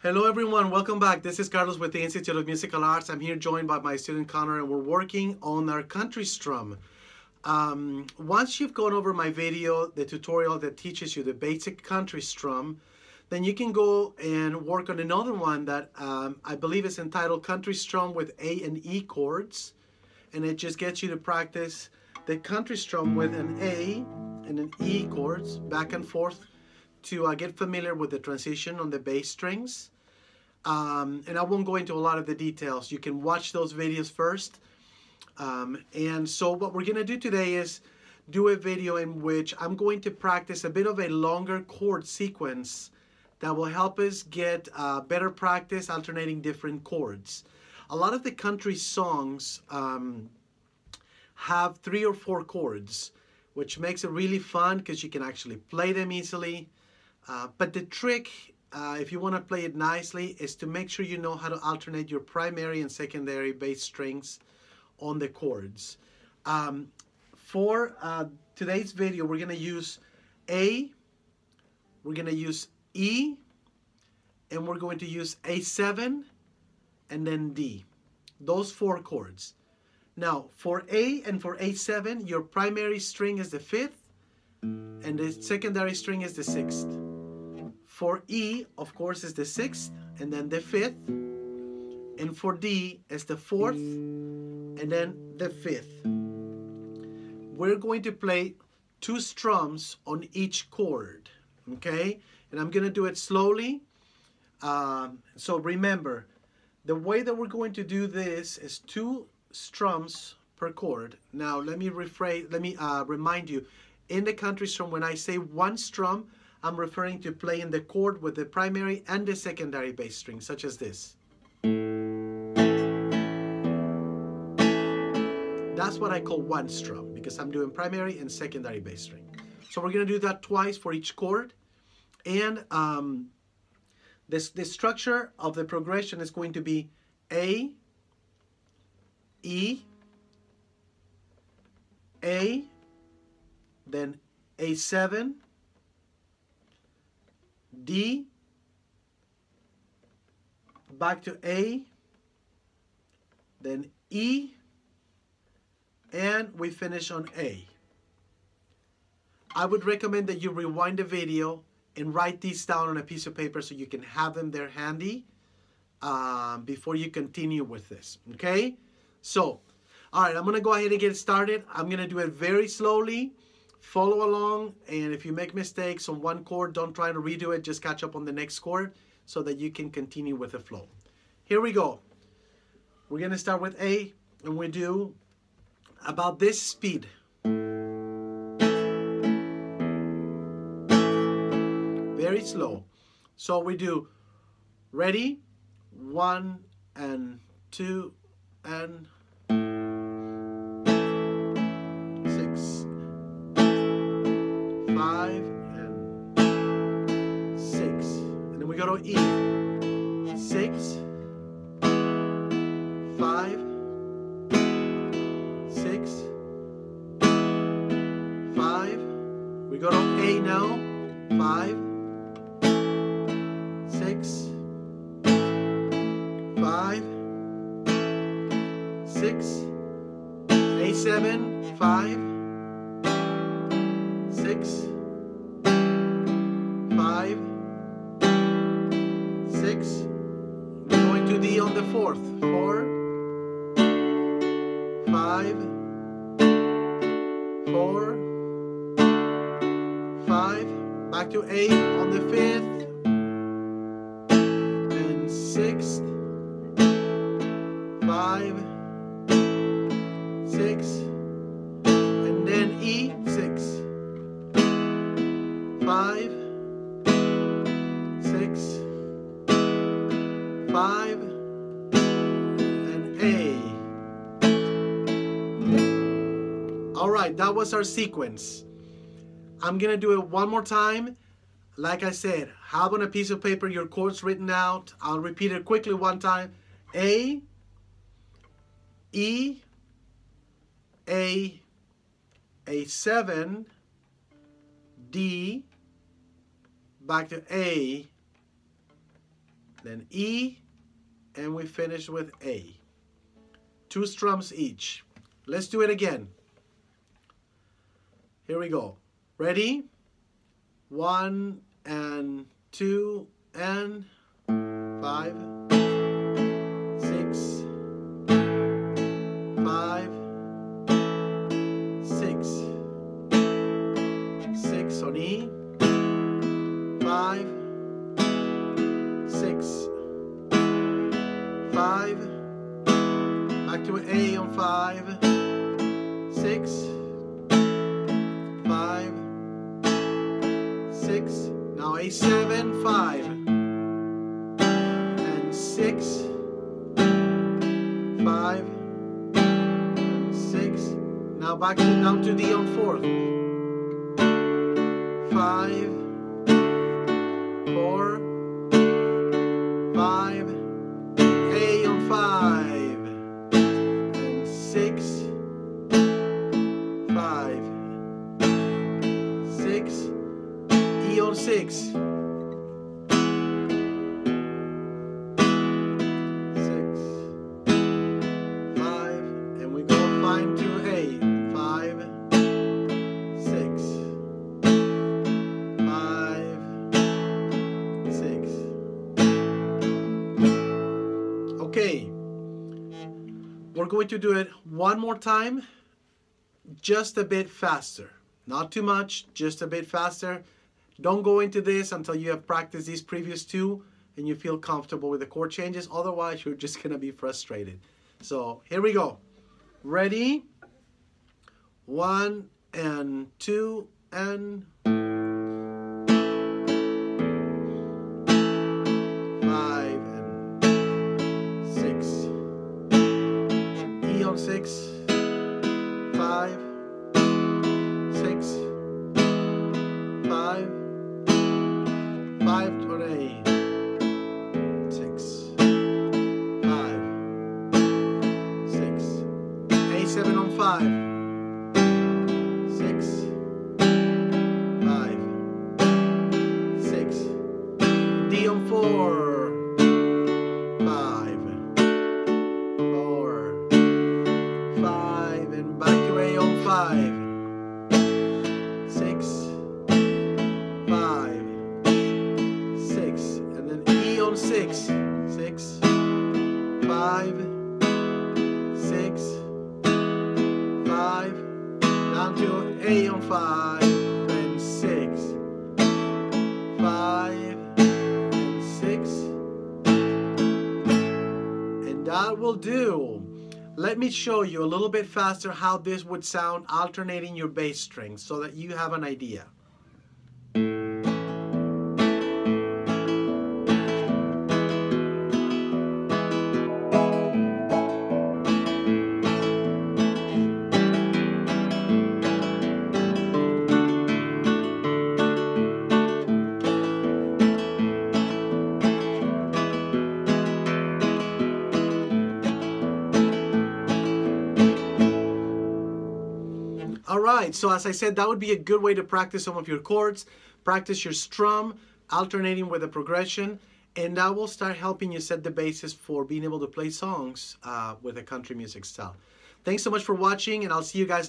Hello everyone, welcome back. This is Carlos with the Institute of Musical Arts. I'm here joined by my student Connor and we're working on our Country Strum. Once you've gone over my video, the tutorial that teaches you the basic Country Strum, then you can go and work on another one that I believe is entitled Country Strum with A and E chords. And it just gets you to practice the Country Strum with an A and an E chords back and forth to get familiar with the transition on the bass strings. And I won't go into a lot of the details. You can watch those videos first. And so what we're going to do today is do a video in which I'm going to practice a bit of a longer chord sequence that will help us get better practice alternating different chords. A lot of the country songs have 3 or 4 chords, which makes it really fun because you can actually play them easily. But the trick, if you want to play it nicely, is to make sure you know how to alternate your primary and secondary bass strings on the chords. For today's video, we're going to use A, we're going to use E, and we're going to use A7, and then D. Those 4 chords. Now, for A and for A7, your primary string is the 5th, and the secondary string is the 6th. For E, of course, is the 6th, and then the 5th. And for D, is the 4th, and then the 5th. We're going to play 2 strums on each chord, okay? And I'm going to do it slowly. So remember, the way that we're going to do this is 2 strums per chord. Now, let me remind you, in the Country Strum, when I say 1 strum, I'm referring to playing the chord with the primary and the secondary bass string, such as this. That's what I call 1 strum, because I'm doing primary and secondary bass string. So we're going to do that twice for each chord. And the structure of the progression is going to be A, E, A, then A7, D, back to A, then E, and we finish on A. I would recommend that you rewind the video and write these down on a piece of paper so you can have them there handy before you continue with this, okay? So, all right, I'm going to go ahead and get started. I'm going to do it very slowly. Follow along, and if you make mistakes on one chord, don't try to redo it. Just catch up on the next chord so that you can continue with the flow. Here we go. We're going to start with A, and we do about this speed. Very slow. So we do, ready? 1 and 2 and 6. 5 and 6. And then we go to E. 6, 5, 6, 5. We go to A now. 5, 6, 5, 6, A7, 5, 6, 5, 6. We're going to D on the 4th. 4, 5, 4, 5. Back to A on the 5th and 6th. 5, 6, and then E, 6. 5, 6, 5, and A. All right, that was our sequence. I'm gonna do it one more time. Like I said, have on a piece of paper your chords written out. I'll repeat it quickly one time. A, E, A, A7, D, back to A, then E, and we finish with A. 2 strums each. Let's do it again. Here we go. Ready? 1 and 2 and 5, 6, 5, 6, 6 on E, 5, 6, 5, back to A on 5, 6, 5, 6, now A7, 5, and 6, 5, 6, now back down to D on 4th, 5, 4, 5, A on 5, and 6, 5, 6, E on 6, 6, 5, and we go fine to A, 5, 6, 5, 6. Okay, we're going to do it one more time, just a bit faster. Not too much, just a bit faster. Don't go into this until you have practiced these previous two and you feel comfortable with the chord changes. Otherwise, you're just going to be frustrated. So here we go. Ready? 1 and 2 and 5 and 6. E on 6. 5, 6, 5, 5 to an A, 6, 5, 6, A7 on 5, 6, 5, 6, D on 4, 5, 4, 5, and back to A on 5, 6, 5, 6, and then E on 6, 6, 5, 6, 5, down to A on 5, and 6, 5, and 6, and that will do. Let me show you a little bit faster how this would sound alternating your bass strings so that you have an idea. Alright, so as I said, that would be a good way to practice some of your chords, practice your strum, alternating with a progression, and that will start helping you set the basis for being able to play songs with a country music style. Thanks so much for watching, and I'll see you guys next time.